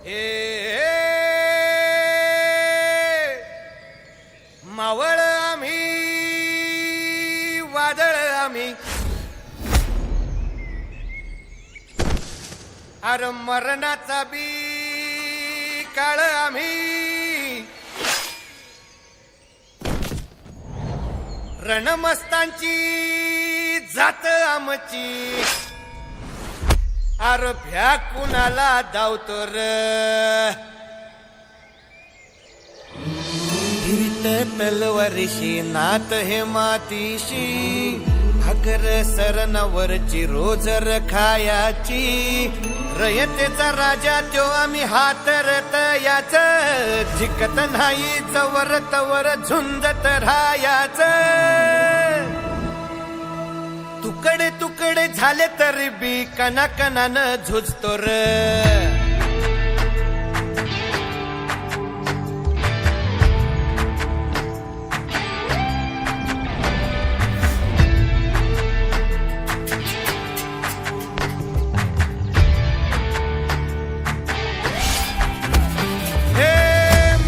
ए मावळ आम्ही वादळ आम्ही अरे मरणाचा बी काळ आम्ही रणमस्तांची जात आमची अरे भ्या कुणाला धावतो र फिरत तलवारीशी नात हे मातीशी भाकर सरणावरची रोजर खायाची रयतेचा राजा त्यो आम्ही हातरत याच जिकत नाही जवर तवर झुंजत राहायाच तुकडे तुकडे झाले तरी बी कणाकणानं झुजतो र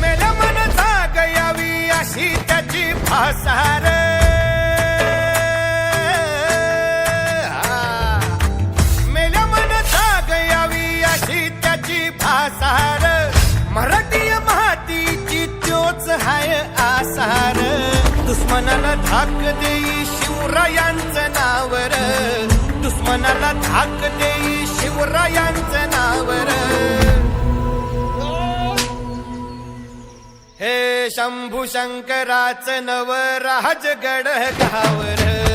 मेल्या मन जाग यावी अशी त्याची भासार आसार मराठी मातीची त्योच हाय आसार दुश्मनाला धाक देई शिवरायांचं नावर दुश्मनाला धाक देई शिवरायांचं नावर हे शंभू शंकराचं नव राजगड गावर